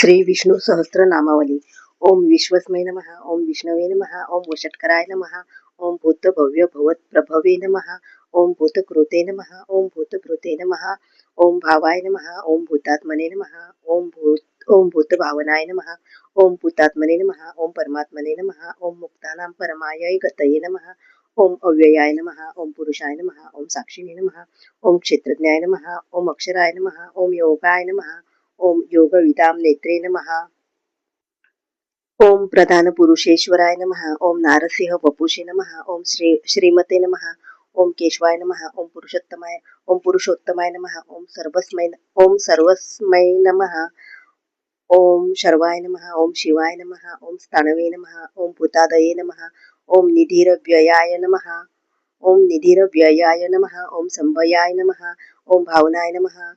श्री विष्णू सहस्रनामावली. ओम विश्वस्मै नमः. ओम विष्णवे नमः. ओम वषट्कराय नमः. ओम भूतभव्य भवत्प्रभवे नमः. ओम भूतकृते नमः. ओम भूतभृते नमः. ओम भावाय नमः. ओम भूतात्मने नमः. ओम भूतभावनाय नमः. ओम भूतात्मने नमः. ओम परमात्मने नमः. ओम मुक्तानां परमायै गतये नमः. ओम अव्ययाय नमः. ओम पुरुषाय नमः. ओम साक्षिणे नमः. ओम क्षेत्रज्ञाय नमः. ओम अक्षराय नमः. ओम योगाय नमः. ओम योगविदां नेत्रे नमः. ओम प्रधान पुरुषेश्वराय नमः. ओम नारसिंह वपुषे नमः. ओम श्रीमते नमः. ओम केशवाय नमः. ओम पुरुषोत्तमाय नमः. ओम सर्वस्मै नमः. ओम शर्वाय नमः. ओम शिवाय नमः. ओम स्थानवे नमः. ओम भूतादये नमः. ओम निधिरव्ययाय नमः. ओम निधिरव्ययाय नमः. ओम संभयाय नमः. ओम भावनाय नमः.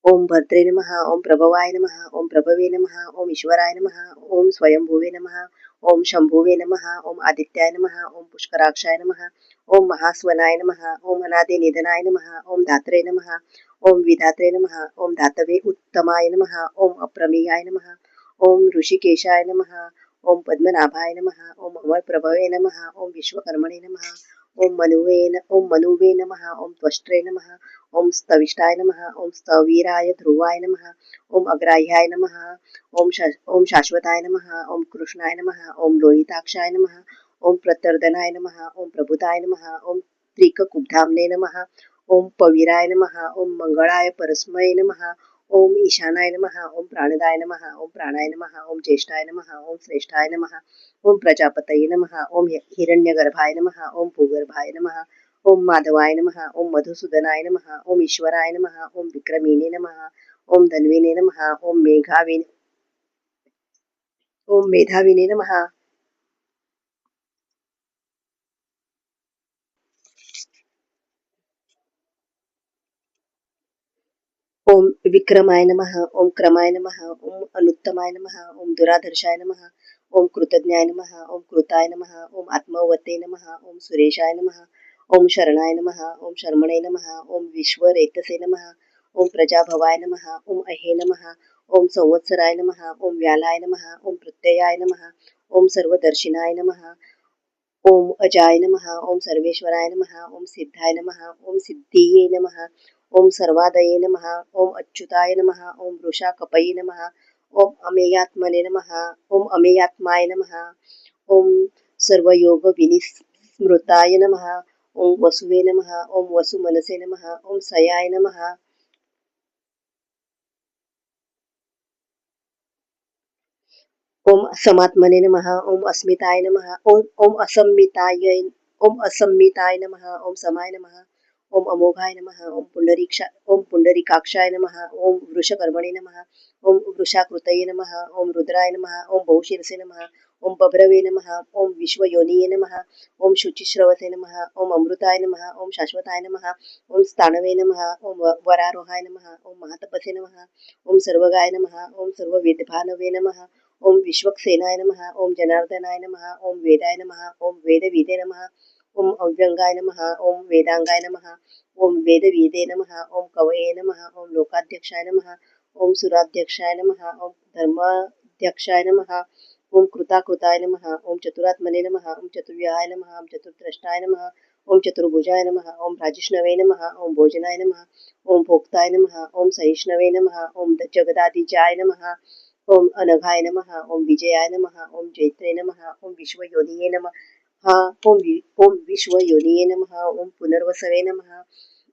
ओम भर्त्रे नमः. ओम प्रभवाय नमः. ओम प्रभवे नमः. ओम ईश्वराय नमः. ओम स्वयंभुवे नमः. ओम शंभुवे नमः. ओम आदित्याय नमः. ओम पुष्कराक्षाय नमः. ओम महास्वनाय नमः. ओम अनादि निधनाय नमः. ओम धात्रे नमः. ओम विधात्रे नमः. ओम धातवे उत्तमाय नमः. ओम अप्रमेयाय नमः. ओम ऋषिकेशाय नमः. ओम पद्मनाभाय नमः. ओम अमरप्रभवे नमः. ओम विश्वकर्मणे नमः. ओम मनुवे नमः. ओम त्वष्ट्रे नमः. ओम स्तविष्ठाय नमः. ओम स्तवीराय ध्रुवाय नमः. ओम अग्राह्याय नमः. ओम शाश्वताय नमः. ओम कृष्णाय नमः. ओम लोहिताक्षाय नमः. ओम प्रत्यर्दनाय नमः. ओम प्रभुताय नमः. ओम त्रिककुब्धाम्ने नमः. ओम पविराय नमः. ओम मंगळाय परस्मये नमः. ओम ईशानाय नमः. ओम प्राणदाय नमः. ओम प्राणाय नमः. ओम ज्येष्ठाय नमः. ओम श्रेष्ठाय नमः. ओम प्रजापतये नमः. ओम हिरण्यगर्भाय नमः. ओम भूगर्भाय नमः. ओम माधवाय नमः. ओम मधुसूदनाय नमः. ओम ईश्वराय नमः. ओम विक्रमिणे नमः. ओम धन्विने नमः. ओम मेधाविने नमः. ओम विक्रमाय नमः. ओम क्रमाय नमः. ओम अनुत्तमाय नमः. ओम दुराधर्षाय नमः. ओम कृतज्ञाय नमः. ओम कृताय नमः. ओम आत्मवते नमः. ओम सुरेशाय नमः. ओम शरणाय नमः. ओम शर्मणे नमः. ओम विश्वरेतसे नमः. ओम प्रजाभवाय नमः. ओम अहे नमः. ओम संवत्सराय नमः. ओम व्यालाय नमः. ओम प्रत्ययाय नमः. ओम सर्वदर्शिनाय नमः. ओम अजाय नमः. ओम सर्वेश्वराय नमः. ओम सिद्धाय नमः. ओम सिद्धिये नमः. ओम सर्वादये नमः. ओम अच्युताय नमः. ओम वृषाकपये नमः. ओम अमेयात्मने नमः. ओम अमेयात्माय नमः. ओम सर्वयोग विनिस्मृताय नमः. ओम वसुवे नमः. ओम वसुमनसे नमः. ओम सयाय नमः. ओम समात्मने नमः. ओम अस्मिताय नमः. ओम असम्मिताय नमः. ओम समाय नमः. ओम अमोघाय नमः. ओम पुंडरीकाक्षाय नमः. ओम वृषकर्मणे नमः. ओम वृषाकृतये नमः. ओम रुद्राय नमः. ओम बहुशीरसे नमः. ओम बभ्रवे नमः. ओम विश्वयोनिये नमः. ओम शुचिश्रवसे नमः. ओम अमृताय नमः. ओम शाश्वताय नमः. ओम स्थानवे नमः. ओम वरारोहाय नमः. ओम महातपसे नमः. ओम सर्वगाय नमः. ओम सर्ववेदभानवे नमः. ओम विश्वक्सेनाय नमः. ओम जनार्दनाय नमः. ओम वेदाय नमः. ओम वेदविदे नमः. ओम अव्यंगाय नमः. ओम वेदांगाय नमः. ओम वेदविदे नमः. ओम कवये नमः. ओम लोकाध्यक्षाय नमः. ओम सुराध्यक्षाय नमः. ओम धर्माध्यक्षाय नमः. ओम कृताकृताय नमः. ओम चतुरात्मने नमः. ओम चतुर्व्याहाय नमः. ओम चतुर्द्रष्टाय नमः. ओम चतुर्भुजाय नमः. ओम राजिष्णवे नमः. ओम भोजनाय नमः. ओम भोक्ताय नमः. ओम सहिष्णवे नमः. ओम जगदादिजाय नमः. ओम अनघाय नमः. ओम विजयाय नमः. ओम जैत्रे नमः. ओम विश्वयोनिये नमः. ओम विश्वयोनिये नमः. ओम पुनर्वसवे नमः.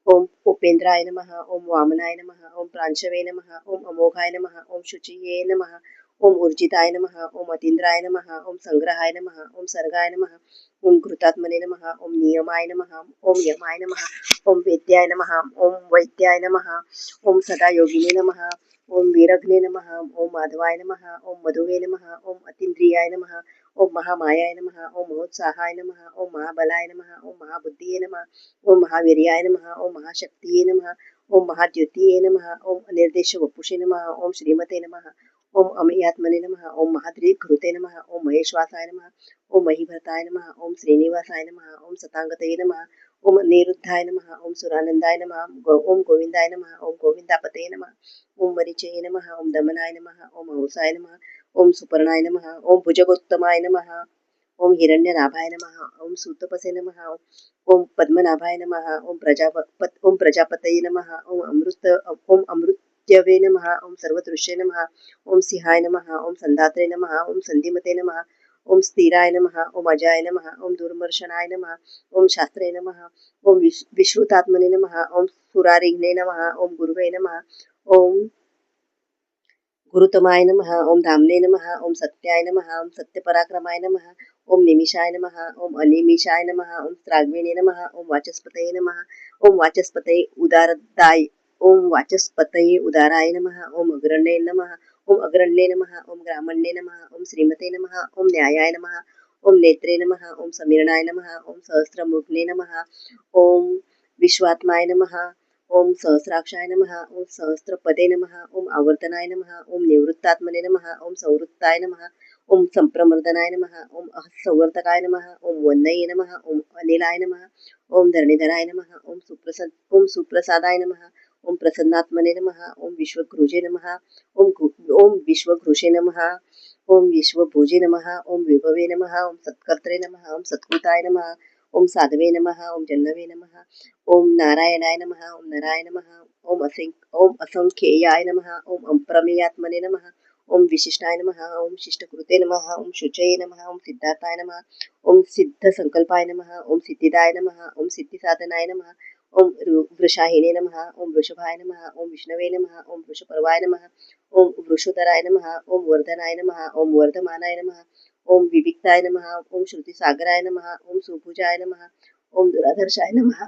ओम उपेंद्राय नमः. ओम वामनाय नमः. ओम प्रांशवे नमः. ओम अमोघाय नमः. ओम शुचिये नमः. ओम ऊर्जिताय नमः. ओम अतीन्द्राय नमः. ओम संग्रहाय नमः. ओम सर्गाय नमः. ओम घृतात्मने नमः. ओम नियमाय नमः. ओम यमाय नमः. ओम वेद्याय नमः. ओम वैद्याय नमः. ओम सदा योगिने नमः. ओम वीरघ्ने नमः. ओम माधवाय नमः. ओम मधुवे नमः. ओम अतीन्द्रियाय नमः. ओम महामायाय नमः. ओम महोत्साहाय नमः. ओम महाबलाय नमः. ओम महाबुद्धिये नमः. ओम महावीर्याय नमः. ओम महाशक्तिये नमः. ओम महाद्युतिये नमः. ओम अनिर्देश वपुषे नमः. ओम श्रीमते नमः. ओम अमेयात्मने नमः. ओम महाद्रिघृते नमः. ओम महेश्वासाय नमः. ओम महीभर्ताय नमः. ओम श्रीनिवासाय नमः. ओम सतांगतये नमः. ओम अनिरुद्धाय नमः, ओम सुरानंदाय नमः, ओम गोविंदाय नमः, ओम गोविंदापते नमः, ओम मरीचये नमः, ओम दमनाय नमः, ओम हंसाय नमः, ओम सुपर्णाय नमः, ओम भुजगोत्तमाय नमः, ओम हिरण्यनाभाय नमः, ओम सूतपसे नमः, ओम पद्मनाभाय नमः, ओम प्रजापतये नमः, ओम अमृत्यवे नमः, ओम सर्वदृश्ये नमः, ओम सिंहाय नमः, ओम संधात्रे नमः, ओम संधिमते नमः, ओम स्थिराय नमः, ओम अजाय नमः, ओम दुर्मर्शनाय नमः, ओम शास्त्रे नमः, ओम विश्रुतात्मने नमः, ओम सुरारिघ्ने नमः, ओम गुरुवे नमः, ओम गुरुतमाय नमः, ओम धामने नमः, ओम सत्याय नमः, ओम सत्यपराक्रमाय नमः, ओम निमिषाय नमः, ओम अनिमिषाय नमः, ओम स्त्राग्विणे नमः, ओम वाचस्पतये नमः, ओम वाचस्पतये उदारदाय ओम वाचस्पतये उदाराय नमः, ओम अग्रण्ये नमः, ओम अग्रण्ये नमः, ओम ग्रामण्ये नमः, ओम श्रीमते नमः, ओम न्यायाय नमः, ओम नेत्रे नमः, ओम समीरणाय नमः, ओम सहस्रमूर्ध्ने नमः, ओम विश्वात्माय नमः, ओम सहस्राक्षाय नमः, ओम सहस्रपदे नमः, ओम आवर्तनाय नमः, ओम निवृत्तात्मने नमः, ओम संवृत्ताय नमः, ओम संप्रमर्दनाय नमः, ओम संवर्तकाय नमः, ओम वन्नये नमः, ओम अनिलाय नमः, ओम धरणीधराय नमः, ओम सुप्रसादाय नमः, ओम प्रसन्नात्मने नमः, ओम विश्वघ्रुजे नमः, ओम विश्वघ्रुषे नमः, ओम विश्वभुजे नमः, ओम विभवे नमः, ओम सत्कर्त्रे नमः, ओम सत्कृताय नमः, ओम साधवे नमः, ओम जन्नवे नमः, ओम नारायणाय नमः, ओम नराय नमः, ओम असंख्येयाय नमः, ओम अप्रमेयात्मने नमः, ओम विशिष्टाय नमः, ओम शिष्टकृते नमः, ओम शुचये नमः, ओम सिद्धार्थाय नमः, ओम सिद्धसंकल्पाय नमः, ओम सिद्धिदाय नमः, ओम सिद्धिसाधनाय नमः, ओम वृषाहिने नमः, ओम वृषभाय नमः, ओम विष्णवे नमः, ओम वृषपर्वाय नमः, ओम वृषोदराय नमः, ओम वर्धनाय नमः, ओम वर्धमानाय नमः, ओम विविक्ताय नमः, ओम श्रुतिसागराय नमः, ओम सुभुजाय नमः, ओम दुराधर्षाय नमः,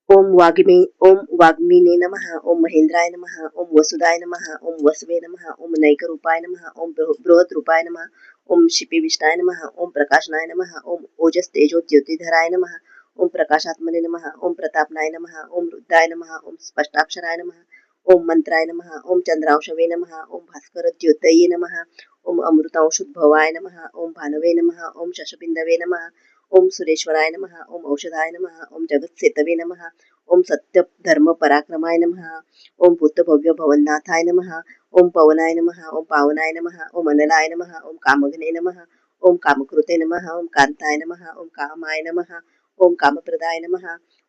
ओम वाग्मीने नमः, ओम महेंद्राय नमः, ओम वसुदाय नमः, ओम वसवे नमः, ओम नैकरूपाय नमः, ओम बृहद्रूपाय नमः, ओम शिपिविष्टाय नमः, ओम प्रकाशनाय नमः, ओम ओजस तेजो ज्योतिधराय नमः, ओम प्रकाशात्मने नमः, ओम प्रतापनाय नमः, ओम रुद्राय नमः, ओम स्पष्टाक्षराय नमः, ओम मंत्राय नमः, ओम चंद्रांशवे नमः, ओम भास्कर द्योतये नमः, ओम अमृतांशुद्भवाय नमः, ओम भानवे नमः, ओम शशबिंदवे नमः, ओम सुरेश्वराय नमः, ओम औषधाय नमः, ओम जगत्सेतवे नमः, ओम सत्य धर्म पराक्रमाय नमः, ओम भूतभव्य भवन्नाथाय नमः, ओम पवनाय नमः, ओम पावनाय नमः, ओम अनलाय नमः, ओम कामघ्ने नमः, ओम कामकृते नमः, ओम कांताय नमः, ओम कामाय नमः, ओम कामप्रदाय नमः,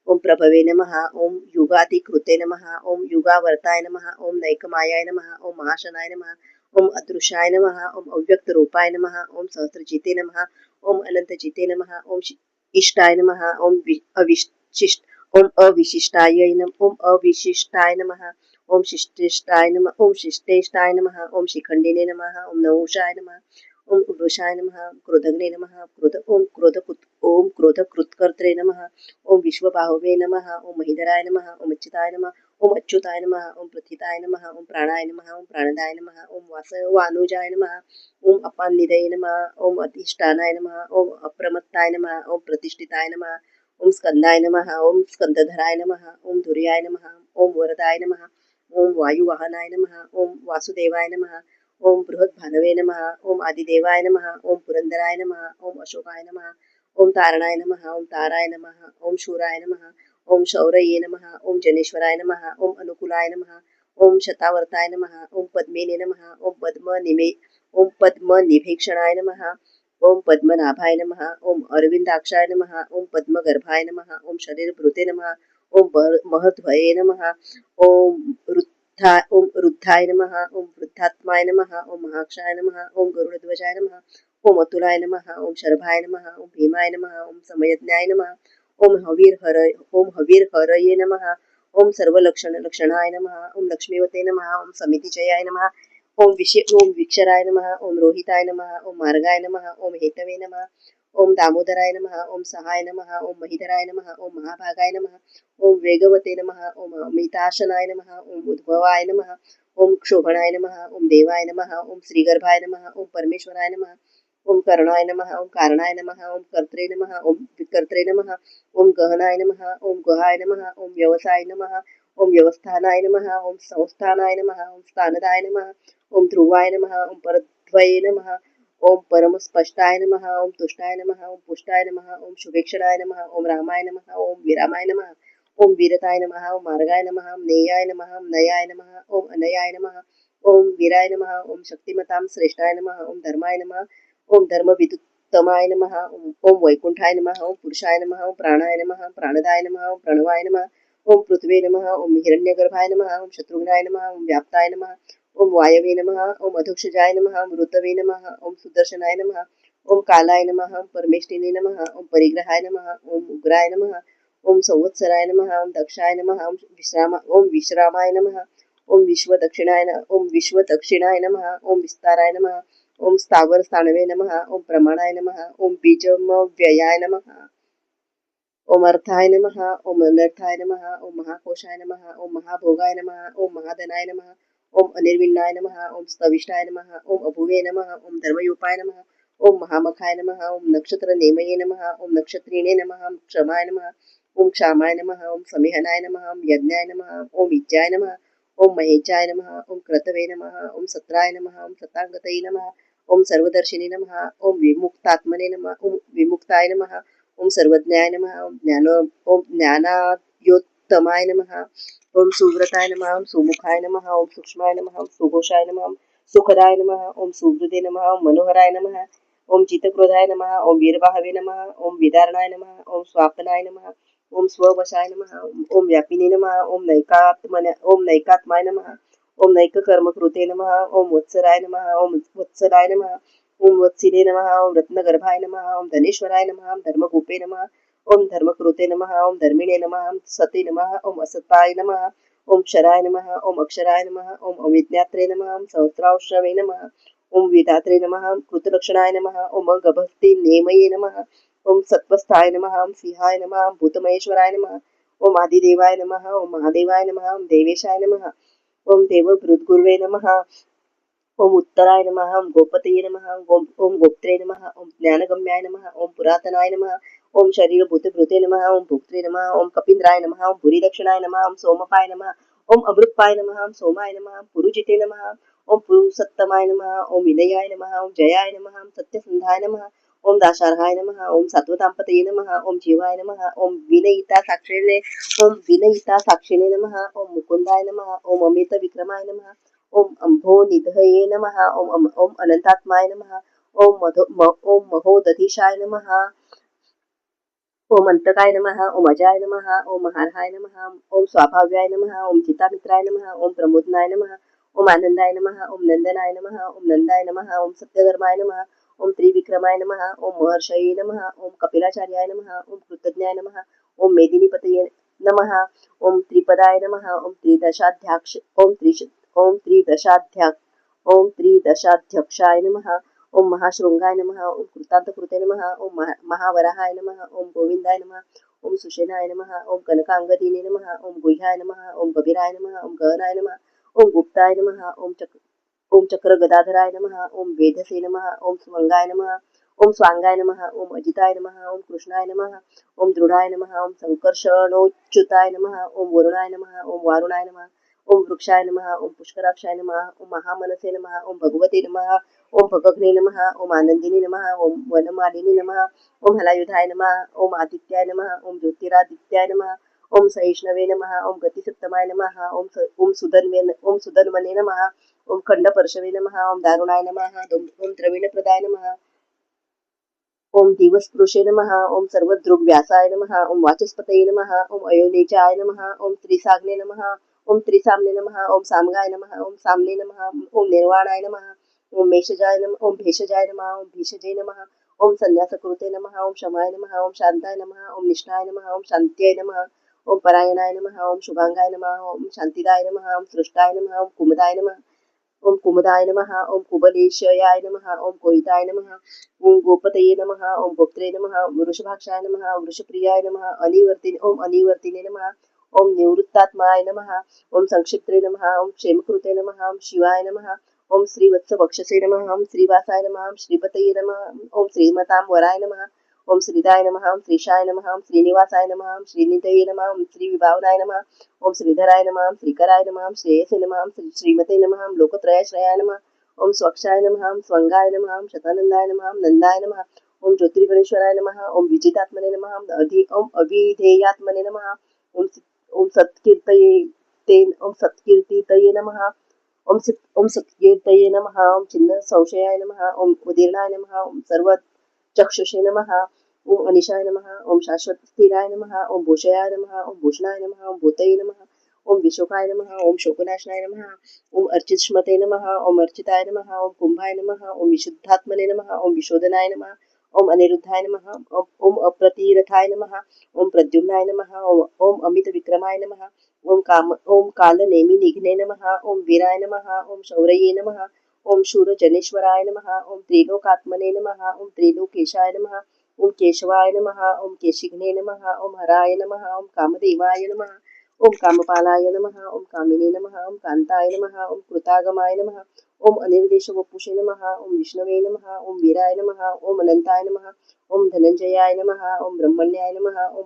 ओम प्रभवे नमः, ओम युगातिकृते नमः, ओम युगावर्ताय नमः, ओम नैकमायाय नमः, ओम महाशनाय नमः, ओम अदृश्याय नमः, ओम अव्यक्त रूपाय नमः, ओम सहस्रजिते नमः, ओम अनंतजिते नमः, ओम इष्टाय नमः, ओम अविशिष्ट ओम अविशिष्टाय नमः, ओम अविशिष्टाय नमः, ओम शिष्टेष्टाय नमः, ओम शिष्टेष्टाय नमः, ओम शिखंडिने नमः, ओम नहुषाय नमः, ओम उग्रशाय नमः, क्रोधग्ने नमः, ओम क्रोधकृत्कर्त्रे नमः, ओम विश्वबाहवे नमः, ओम महीधराय नमः, ओम अच्युताय नमः, ओम अच्युताय नमः, ओम प्रथिताय नमः, ओम प्राणाय नमः, ओम प्राणदाय नमः, ओम वासवानुजाय नमः, ओम अपानिधये नमः, ओम अधिष्ठानाय नमः, ओम अप्रमत्ताय नमः, ओम प्रतिष्ठिताय नमः, ओम स्कंदाय नमः, ओम स्कंदधराय नमः, ओम धुर्याय नमः, ओम वरदाय नमः, ओम वायुवाहनाय नमः, ओम वासुदेवाय नमः, ओम बृहद्भानवे नमः, ओम आदिदेवाय नमः, ओम पुरंदराय नमः, ओम अशोकाय नमः, ओम तारणाय नमः, ओम ताराय नमः, ओम शूराय नमः, ओम शौरये नमः, ओम जनेश्वराय नमः, ओम अनुकूलाय नमः, ओम शतावर्ताय नमः, ओम पद्मिने नमः, ओम पद्मनिभेक्षणाय नमः, ओम पद्मनाभाय नमः, ओम अरविंदाक्षाय नमः, ओम पद्मगर्भाय नमः, ओम शरीरभृते नमः, ओम महध्वये नमः, ओम रुद्धाय नमः, ओम वृद्धात्माय नमः, ओम महाक्षाय नमः, ओम गरुडध्वजाय नमः, ओम अतुलाय नमः, ओम शर्भाय नमः, ओम भीमाय नमः, ओम समयज्ञाय नमः, ओम हवीर हरये नमः, ओम लक्षणाय नमः, ओम लक्ष्मीवते नमः, ओम समितिजयाय नमः, ओम विक्षराय नमः, ओम रोहिताय नमः, ओम मार्गाय नमः, ओम हेतवे नमः, ओम दामोदराय नमः, ओम सहाय नमः, ओम महिधराय नमः, ओम महाभागाय नमः, ओम वेगवते नमः, ओम अमिताशनाय नमः, ओम उद्भवाय नमः, ओम क्षोभणाय नमः, ओम देवाय नमः, ओम श्रीगर्भाय नमः, ओम परमेश्वराय नमः, ओम करणाय नमः, ओम कारणाय नमः, ओम कर्त्रे नमः, ओम विकर्त्रे नमः, ओम गहनाय नमः, ओम गुहाय नमः, ओम व्यवसाय नमः, ओम व्यवस्थानाय नमः, ओम संस्थानाय नमः, ओम स्थानदाय नमः, ओम ध्रुवाय नमः, ओम परद्वये नमः, ओम परमस्पष्टाय नमः ओम तुष्टाय नमः ओम पुष्टाय नमः ओम शुभेक्षणाय नमः ओम रामाय नमः ओम विरामाय नमः ओम वीरताय नमः ओम मार्गाय नमः ओम नेयाय नमः ओम नयाय नमः ओम अनयाय नमः ओम वीराय नमः ओम शक्तिमतां श्रेष्ठाय नमः ओम धर्माय नमः ओम धर्मविदुत्तमाय नमः ओम वैकुंठाय नमः ओम पुरुषाय नमः ओम प्राणाय नमः प्राणदाय नमः ओम प्रणवाय नमः ओम पृथ्वे नमः ओम हिरण्यगर्भाय नमः ओम शत्रुघ्नाय नमः ओम व्याप्ताय नमः ओम वायवे नमः ओम अधोक्षजाय नमः ओम ऋतवे नमः ओम सुदर्शनाय नमः ओम कालाय नमः ओम परमेष्टिने नमः ओम परिग्रहाय नमः ओम उग्राय नमः ओम संवत्सराय नमः ओम दक्षाय नमः ओम विश्रामाय नमः ओम विश्वदक्षिणाय नमः ओम विस्ताराय नमः ओम स्थावर स्थानवे नमः ओम प्रमाणाय नमः ओम बीजमव्ययाय नमः ओम अर्थाय नमः ओम अनर्थाय नमः ओम महाकोशाय नमः ओम महाभोगाय नमः ओम महाधनाय नमः ओम अनिर्विण्णाय नमः ओम स्तविष्ठाय नमः ओम अभुवे नमः ओम धर्मयूपाय नमः ओम महामखाय नमः ओम नक्षत्र नेमये नमः ओम नक्षत्रिणे नमः ओम क्षमाय नमः ओम क्षामाय नमः ओम समिहनाय नमः ओम यज्ञाय नमः ओम विज्ञाय नमः ओम महेचाय नमः ओम क्रतवे नमः ओम सत्राय नमः ओम सतांगतये नमः ओम सर्वदर्शिने नमः ओम विमुक्तात्मने नमः ओम विमुक्ताय नमः ओम सर्वज्ञाय नमः ओम ज्ञानायोत्तमाय नमः ओम सुव्रताय नमः ओम सुमुखाय नमः ओम सूक्ष्माय नमः ओम सुघोषाय नमः ओम सुखदाय नमः ओम सुहृदे नमः ओम मनोहराय नमः ओम चितक्रोधाय नमः ओम वीरबाहवे नमः ओम विदारणाय नमः ओम स्वापनाय नमः ओम स्ववशाय नमः ओम व्यापिने नमः ओम नैकात्माय नमः ओम नैककर्मकृते नमः ओम वत्सराय नमः ओम वत्सलाय नमः ओम वत्सिने नमः ओम रत्नगर्भाय नमः ओम धनेश्वराय नमः ओम धर्मगोपे नमः ओम धर्मकृते नमः ओम धर्मिणे नमः ओम सते नमः ओम असताय नमः ओम क्षराय नमः ओम अक्षराय नमः ओम अविज्ञात्रे नमः ओम सहस्रावश्रवे नमः ओम विधात्रे नमः ओम कृतलक्षणाय नमः ओम गभस्ति नेमये नमः ओम सत्वस्थाय नमः ओम सिंहाय नमः ओम भूतमहेश्वराय नमः ओम आदिदेवाय नमः ओम महादेवाय नमः ओम देवेशाय नमः ओम देवभृद्गुर्वे नमः ओम उत्तराय नमः ओम गोपतये नमः ओम गोप्त्रे नमः ओम ज्ञानगम्याय नमः ओम पुरातनाय नमः ओम शरीरभूतभृते नमः ओम भुक्त्रे नमः ओम कपीन्द्राय नमः ओम भूरिदक्षिणाय नमः ओम सोमपाय नमः ओम अमृतपाय नमः ओम सोमाय नमः ओम पुरुजिते नमः ओम पुरुसत्तमाय नमः ओम विनयाय नमः ओम जयाय नमः ओम सत्यसंधाय नमः ओम दाशार्हाय नमः ओम सात्वतांपतये नमः ओम जीवाय नमः ओम विनयिता साक्षिणे नमः ओम मुकुंदाय नमः ओम अमित विक्रमाय नमः ओम अम्भोनिधये नमः ओम अनंतात्माय नमः ओम महोदधीशाय नमः ओम अंतकाय नमः ओम अजाय नमः ओम महारहाय नमः ओम स्वाभाव्याय नमः ओम चितामित्राय नमः ओम प्रमोदनाय नमः ओम आनंदाय नमः ओम नंदनाय नमः ओम नंदाय नमः ओम सत्यधर्माय नमः ओम त्रिविक्रमाय नमः ओम महर्षये नमः ओम कपिलाचार्याय नमः ओम कृतज्ञाय नमः ओम मेदिनीपतये नमः ओम त्रिपदाय नमः ओम त्रिदशाध्याक्ष ओम त्रिदशाध्यक्षाय नमः ओम महाशृंगाय नमः ओम कृतान्तकृते नमः ओम महावराहाय नमः ओम गोविंदाय नमः ओम सुषेणाय नमः ओम कनकांगदीने नमः ओम गुह्याय नमः ओम कबीराय नमः ओम गहनाय नमः ओम गुप्ताय नमः ओम चक्र गदाधराय नमः ओम वेधसे नमः ओम स्वंगाय नमः ओम स्वांगाय नमः ओम अजिताय नमः ओम कृष्णाय नमः ओम दृढाय नमः ओम संकर्षणोच्युताय नमः ओम वरुणाय नमः ओम वारुणाय नमः ओम वृक्षाय नमः ओम पुष्कराक्षाय नमः ओम महामनसे नमः ओम भगवते नमः ओम भगग्ने नमः ओम आनंदिने नमः ओम वनमालिनी नमः ओम हलायुधाय नमः ओम आदित्याय नमः ओम ज्योतिरादित्याय नमः ओम सहिष्णवे नमः ओम गतिसप्तमाय नमः ओम सुधन्वने नमः ओम खंडपर्शवे नमः ओम दारुणाय नमः ओम द्रविणप्रदाय नमः ओम दिवस्पृशे नमः ओम सर्वदृग्व्यासाय नमः ओम वाचस्पतये नमः ओम अयोनिजाय नमः ओम त्रिसाग्ने नमः ओम त्रिसाम्ने नमः ओम सामगाय नमः ओम सामने नमः ओम निर्वाणाय नमः ओम मेषजाय नमः ओम भेषजाय नमः ओम भीषजे नमः ओम संन्यासकृते नमः ओम शमाय नमः ओम शांताय नमः ओम निष्ठाय नमः ओम शांत्यै नमः ओम परायणाय नमः ओम शुभांगाय नमः ओम शांतिदाय नमः ओम सृष्टाय नमः ओम कुमुदाय नमः ओम कुमुदाय नमः ओम कुबलेशयाय नमः ओम कोहिताय नमः ओम गोपतये नमः ओम गोप्त्रे नमः ओम वृषभाक्षाय नमः ओम वृषप्रियाय नमः ओम अनिवर्तिने नमः ओम निवृत्तात्माय नमः ओम संक्षिप्त्रे नमः ओम क्षेमकृते नमः ओम शिवाय नमः ओम श्रीवत्सवक्षसे नमः ओम श्रीवासाय नमः ओम श्रीपतये नमः ओम श्रीमतां वराय नमः ओम श्रीदाय नमः ओम श्रीशाय नमः ओम श्रीनिवासाय नमः ओम श्रीनिधये नमः ओम श्रीविभावनाय नमः ओम श्रीधराय नमः ओम श्रीकराय नमः ओम श्रेयसे नमः ओम श्रीमते नमः ओम लोकत्रयाश्रयाय नमः ओम स्वक्षाय नमः, ओम स्वंगाय नमः, ओम शतानंदाय नमः, ओम नंदाय नमः, ओम ज्योतिर्गणेश्वराय नमः, ओम विजितात्मने नमः, ओम अविधेयात्मने नमः, ओम ओम सत्कीर्तितये नमः, ओम सत्कीर्तये नमः, ओम चिन्ह संशयाय नमः, ओम उदीर्णाय नमः, ओम सर्व चक्षुषे नमः, ओम अनिशाय नमः, ओम शाश्वत स्थिराय नमः, ओम भूषयाय नमः, ओम भूषणाय नमः, ओम भूतये नमः, ओम विशोकाय नमः, ओम शोकनाशनाय नमः, ओम अर्चितश्मते नमः, ओम अर्चिताय नमः, ओम कुंभाय नमः, ओम विशुद्धात्मने नमः, ओम विशोधनाय नमः, ओम अनिरुद्धाय नमः, ओम अप्रतिरथाय नमः, ओम प्रद्युम्नाय नमः, ओम अमित विक्रमाय नमः, ओम काल नेमी निघ्ने नमः, ओम वीराय नमः, ओम शौर्ये नमः, ओम शूरजनेश्वराय नमः, ओम त्रिलोकात्मने नमः, ओम त्रिलोकेशाय नमः, ओम केशवाय नमः, ओम केशिघ्ने नमः, ओम हराय नमः, ओम कामदेवाय नमः, ओम कामपालाय नमः, ओम कामिने नमः, ओम कांताय नमः, ओम कृतागमाय नमः, ओम अनिर्देश वपुषे नमः, ओम विष्णवे नमः, ओम वीराय नमः, ओम अनंताय नमः, ओम धनंजयाय नमः, ओम ब्रह्मण्याय नमः, ओम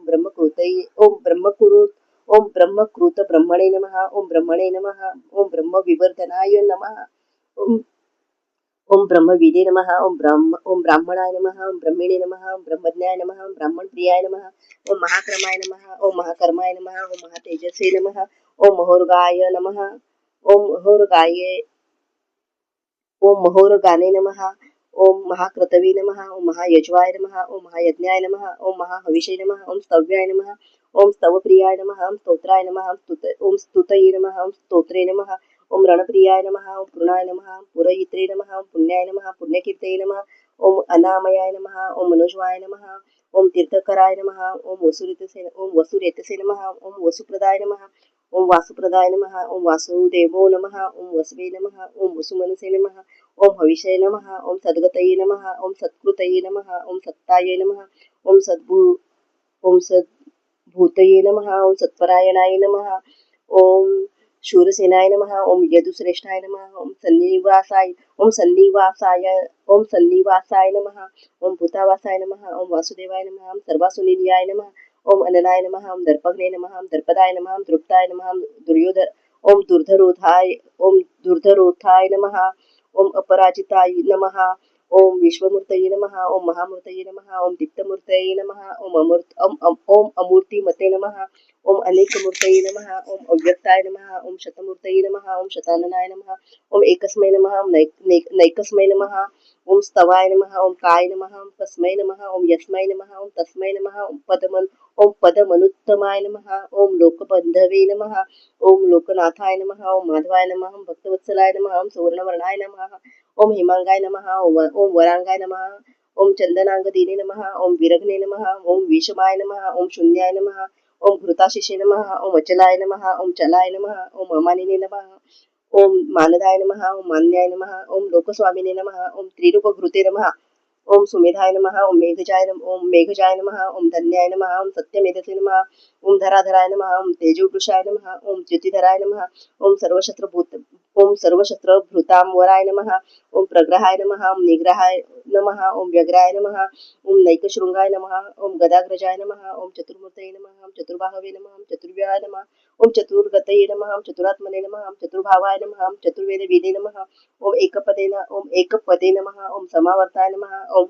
ब्रह्मकृत ब्रह्मणे नमः, ओम ब्रह्मणे नमः, ओम ब्रह्म विवर्धनाय नमः, ओम ओम ब्रह्मविदे नमः, ओम ब्राह्मणाय नमः, ओम ब्रह्मिणे नमः, ओम ब्रह्मज्ञाय नमः, ओम ब्राह्मण प्रियाय नमः, ओम महाक्रमाय नमः, ओम महाकर्माय नमः, ओम महातेजसे नमः, ओम महोर्गाय नमः, ओम महोर्गाये ओम महोरगाने नमः, ओम महाक्रतवे नमः, ओम महायज्वाय नमः, ओम महायज्ञाय नमः, ओम महाहविषे नमः, ओम स्तव्याय नमः, ओम स्तवप्रियाय नमः, ओम स्तोत्राय नमः, ओम स्तुतये नमः, ओम स्तोत्रे नमः, ओम रणप्रियाय नमः, ओम पूर्णाय नमः, ओम पुरयित्रे नमः, ओम पुण्याय नमः, पुण्यकीर्तये नमः, ओम अनामयाय नमः, ओम मनोजवाय नमः, ओम तीर्थकराय नमः, ओम वसुरेतसे नमः, ओम वसुप्रदाय नमः, ओम वासुप्रदाय नमः, ओम वासुदेवो नमः, ओम वसवे नमः, ओम वसुमनसे नमः, ओम हविषये नमः, ओम सद्गतये नमः, ओम सत्कृतये नमः, ओम सत्ताये नमः, ओम सद्भू ओम सद्भूतये नमः, ओम सत्परायणाय नमः, ओम शूरसेनाय नमः, ओम यदुश्रेष्ठाय नमः, ओम सन्निवासाय नमः, ओम भूतावासाय नमः, ओम वासुदेवाय नमः, ओम सर्वासुनिलयाय नमः, ओम अनलाय नमः, ओम दर्पग्ने नमः, ओम दर्पदाय नमः, ओम द्रुप्ताय नमः, ओम दुर्धरोधाय नमः, ओम अपराजिताय नमः, ओम विश्वमूर्तये नमः, ओम महामूर्तये नमः, ओम दीप्तमूर्तये नमः, ओम अमूर्तिमते नमः, ओम अनेकमूर्तये नमः, ओम अव्यक्ताय नमः, ओम शतमूर्तये नमः, ओम शताननाय नमः, ओम एकस्मै नमः, ओम नैकस्मै नमः, ओम स्तवाय नमः, ओम काय नमः, ओम तस्मै नमः, ओम यस्मै नमः, ओम तस्मै नमः, ओम पदमनुत्तमाय नमः, ओम लोकबंधवे नमः, ओम लोकनाथाय नमः, ओम माधवाय नमः, ओम भक्तवत्सलाय नमः, ओम सुवर्णवर्णाय नमः, ओम हिमांगाय नमः, ओम वरांगाय नमः, ओम चंदनांगदीने नमः, ओम विरघ्ने नमः, ओम विषमाय नमः, ओम शून्याय नमः, ओम घृताशिषे नमः, ओम अचलाय नमः, ओम चलाय नमः, ओम अमानिने नमः, ओम मानदाय नमः, ओम मान्याय नमः, ओम लोकस्वामिने नमः, ओम त्रिलोकघृते नमः, ओम सुमेधाय नमः, ओम मेघजाय नमः, ओम धन्याय नमः, ओम सत्यमेधसे नमः, ओम धराधराय नमः, ओम तेजोवृषाय नमः, ओम ज्योतिधराय नमः, ओम सर्वशस्त्रभृतांवराय नमः, ओम प्रग्रहाय नमः, ओम निग्रहाय नमः, ओम व्यग्राय नमः, ओम नैकशृंगाय नमः, ओम गदाग्रजाय नमः, ओम चतुर्मूर्तये नमः, ओम चतुर्बाहवे नमः, ओम चतुर्व्याय नमः, ओम चतुर्गतये नमः, ओम चतुरात्मने नमः, ओम चतुर्भावाय नमः, ओम चतुर्वेदवेदे नमः, ओम एकपदे नमः, ओम समावर्ताय नमः, ओम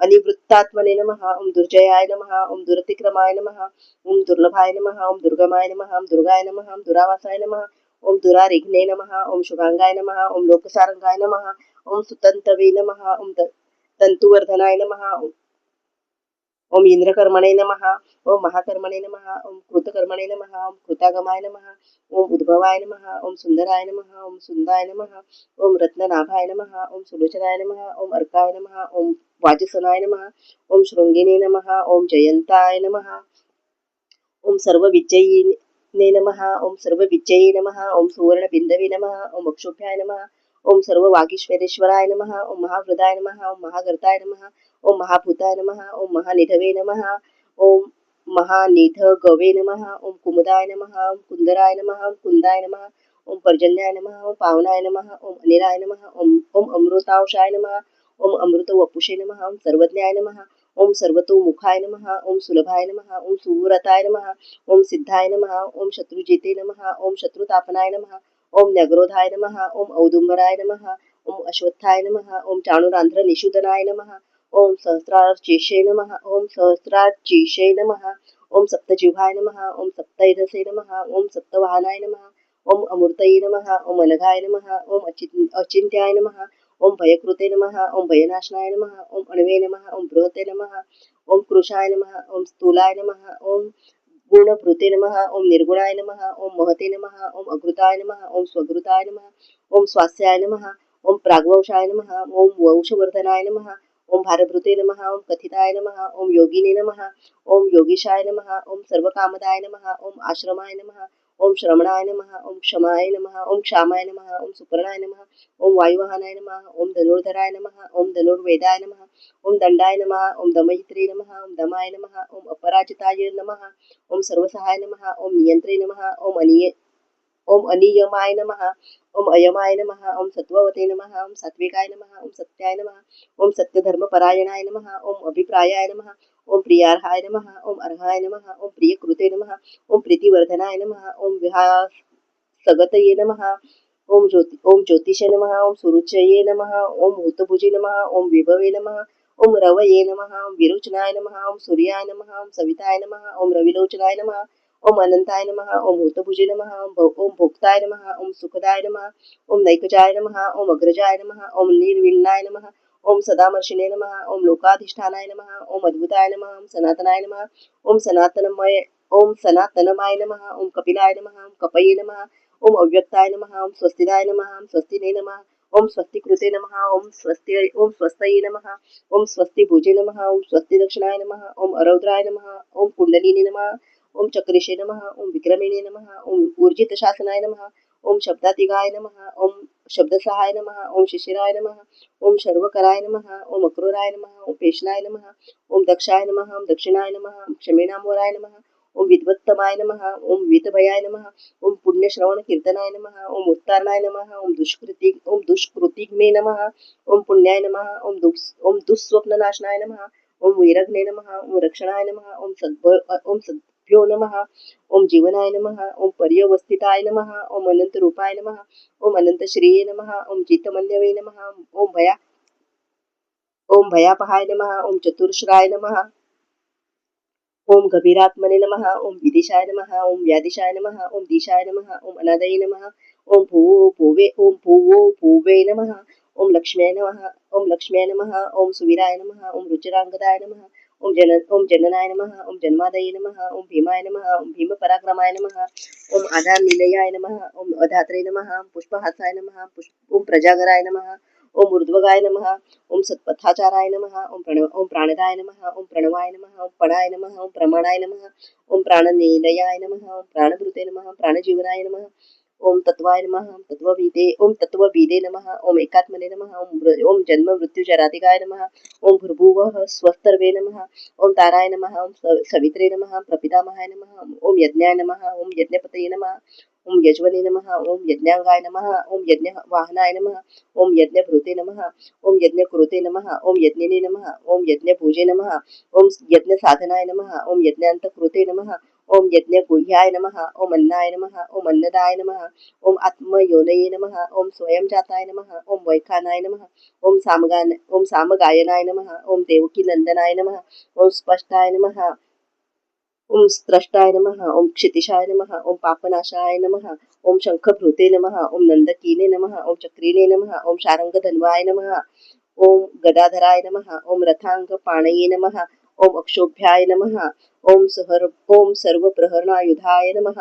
अनिवृत्तात्मने नमः, ओम दुर्जयाय नमः, ओम दुरतिक्रमाय नमः, ओम दुर्लभाय नमः, ओम दुर्गमाय नमः, ओम दुर्गाय नमः, ओम दुरावासाय नमः, ओम दुरारिघ्ने नमः, ओम शुभांगाय नमः, ओम लोकसारंगाय नमः, ओम सुतंतवे नमः, ओम तंतुवर्धनाय नमः, ओम इंद्रकर्मणे नमः, ओम महाकर्मणे नमः, ओम कृतकर्मणे नमः, ओम कृतागमाय नमः, ओम उद्भवाय नमः, ओम सुंदराय नमः, ओम सुंदाय नमः, ओम रत्ननाभाय नमः, ओम सुलोचनाय नमः, ओम अर्काय नमः, ओम वाजसनाय नमः, ओम शृंगिने नमः, ओम जयंताय नमः, ओम सर्वविजयिने नमः, ओम सर्वविजयी नमः, ओम सुवर्णबिंदवे नमः, ओम अक्षोभ्याय नमः, ओम सर्ववागीश्वरेश्वराय नमः, ओम महावृदाय नमः, ओम महागर्ताय नमः, ओम महाभूताय नमः, ओम महानिधवे नमः, ओम महानिधगवे नमः, ओम कुमुदाय नमः, ओम कुंदराय नमः, ओम कुंदाय नमः, ओम पर्जन्याय नमः, ओम पावनाय नमः, ओम अनिलाय नमः, ओम अमृतांशाय नमः, ओम अमृतवपुषे नमः, ओम सर्वज्ञाय नमः, ओम सर्वतोमुखाय नमः, ओम सुलभाय नमः, ओम सुव्रताय नमः, ओम सिद्धाय नमः, ओम शत्रुजिते नमः, ओम शत्रुतापनाय नमः, ओम न्यग्रोधाय नमः, ओम औदुंबराय नमः, ओम अश्वत्थाय नमः ओम चाणूरांध्र निषूदनाय नमः ओम सहस्रार्चिषे नमः ओम सहस्रार्चिषे नमः ओम सप्तजिह्वाय नमः ओम सप्तैधसे नमः ओम सप्तवाहनाय नमः ओम अमूर्तये नमः ओम अनघाय नमः ओम अचिंत्याय नमः ओम भयकृते नमः ओम भयनाशनाय नमः ओम अणवे नमः ओम बृहते नमः ओम कृशाय नमः ओम स्थूलाय नमः ओम गुणभृते नमः ओम निर्गुणाय नमः ओम महते नमः ओम अघृताय नमः ओम स्वघृताय नमः ओम स्वास्याय नमः ओम प्राग्वंशाय नमः ओम वंशवर्धनाय नमः ओम भारभृते नमः ओम कथिताय नमः ओम योगिने नमः ओम योगीशाय नमः ओम सर्वकामदाय नमः ओम आश्रमाय नमः ओम श्रमणाय नमः ओम क्षमाय नमः ओम क्षामाय नमः ओम सुपर्णाय नमः ओम वायुवाहनाय नमः ओम धनुर्धराय नमः ओम धनुर्वेदाय नमः ओम दंडाय नमः ओम दमयित्रे नमः ओम दमाय नमः ओम अपराजिताय नमः ओम सर्वसहाय नमः ओम नियंत्रे नमः ओम अनियमाय नमः ओम अयमाय नमः ओम सत्ववते नमः ओम सात्विकाय नमः ओम सत्याय नमः ओम सत्यधर्मपरायणाय नमः ओम अभिप्रायाय नमः ओम प्रियार्हाय नमः ओम अर्हाय नमः ओम प्रियकृते नमः ओम प्रीतिवर्धनाय नमः ओम विहासगतये नमः ओम ज्योतिषे नमः ओम सुरुचये नमः ओम भूतभुजे नमः ओम विभवे नमः ओम रवये नमः ओम विरोचनाय नमः ओम सूर्याय नमः ओम सविताय नमः ओम रविलोचनाय नमः ओम अनंताय नमः ओम भूतभुजे नमः ओम भोक्ताय नमः ओम सुखदाय नमः ओम नैकजाय नमः ओम अग्रजाय नमः ओम निर्विण्णाय नमः ओम सदामर्शिने नमः ओम लोकाधिष्ठानाय नमः ओम अद्भुताय नमः ओम सनातनाय नमः ओम सनातनमाय नमः ओम कपिलाय नमः ओम कपये नमः ओम अव्यक्ताय नमः ओम स्वस्तिदाय नमः ओम स्वस्तिने नमः ओम स्वस्तिकृते नमः ओम स्वस्तये नमः ओम स्वस्ति भुजे नमः ओम स्वस्ति दक्षिणाय नमः ओम अरौद्राय नमः ओम कुंडलिनी नमः ओम चक्रेशे नमः ओम विक्रमिणे नमः ओम ऊर्जित शासनाय नमः ओम शब्दातिगाय नमः ओम शब्दसहाय नमः ओम शिशिराय नमः ओम शर्वकराय नमः ओम अक्रूराय नमः ओम पेशनाय नमः ओम दक्षाय नमः ओम दक्षिणाय नमः ओम क्षमेणांबराय नमः ओम विद्वत्तमाय नमः ओम वीतभयाय नमः ओम पुण्यश्रवण कीर्तनाय नमः ओम उत्तारणाय नमः ओम दुष्कृतिग्ने नमः ओम पुण्याय नमः ओम दुःस्वप्ननाशनाय नमः ओम वीरग्ने नमः ओम रक्षणाय नमः ओम सद्भ्यो नमः ओम जीवनाय नमः ओम पर्यवस्थिताय नमः ओम अनंत रूपाय नमः ओम अनंत श्रीये नमः ओम चित्तमन्यवे नमः ओम भयापहाय नमः ओम चतुर्श्राय नमः ओम गभीरात्मने नमः ओम विदिशाय नमः ओम व्यादिशाय नमः ओम दिशाय नमः ओम अनादये नमः ओम भूवो भूवे नमः ओम लक्ष्म्याय नमः ओम सुवीराय नमः ओम रुचिरांगदाय नमः ओम जननाय नमः ओम जन्मादये नमः ओम भीमाय नमः ओम भीमपराक्रमाय नमः ओम आधार निलयाय नमः ओम अधात्रे नमः पुष्पहासाय नमः ओम प्रजागराय नमः ओम ऊर्ध्वगाय नमः ओम सत्पथाचाराय नमः ओम प्राणदाय नमः ओम प्रणवाय नमः ओम पणाय नमः ओम प्रमाणाय नमः ओम प्राणनिलयाय नमः ओम प्राणभृते नमः प्राणजीवनाय नमः ओम तत्वाय नमः ओम तत्वविदे नमः ओम एकात्मने नमः ओम जन्म मृत्यु जरातिकाय नमः ओम भूर्भुवः स्वस्तर्वे नमः ओम ताराय नमः ओम सवित्रे नमः प्रपितामहाय नमः ओम यज्ञाय नमः ओम यज्ञपतये नमः ओम यज्वने नमः ओम यज्ञांगाय नमः ओम यज्ञवाहनाय नमः ओम यज्ञभृते नमः ओम यज्ञकृते नमः ओम यज्ञिने नमः ओम यज्ञपूजे नमः ओम यज्ञसाधनाय नमः ओम यज्ञान्तकृते नमः ओम यज्ञगुह्याय नमः ओम अन्नाय नमः ओम अन्नदाय नमः ओम आत्मयोनये नमः ओम स्वयं जाताय नमः ओम वैखानाय नमः ओम सामगायनाय नमः ओम देवकीनंदनाय नमः ओम स्पष्टाय नमः ओम स्त्रष्टाय नमः ओम क्षितिशाय नमः ओम पापनाशाय नमः ओम शंखभृते नमः ओम नंदकीने नमः ओम चक्रीने नमः ओम शारंगधन्वाय नमः ओम गदाधराय नमः ओम रथांगपाणये नमः ओम अक्षोभ्याय नमः ओम सर्वप्रहरणायुधाय नमः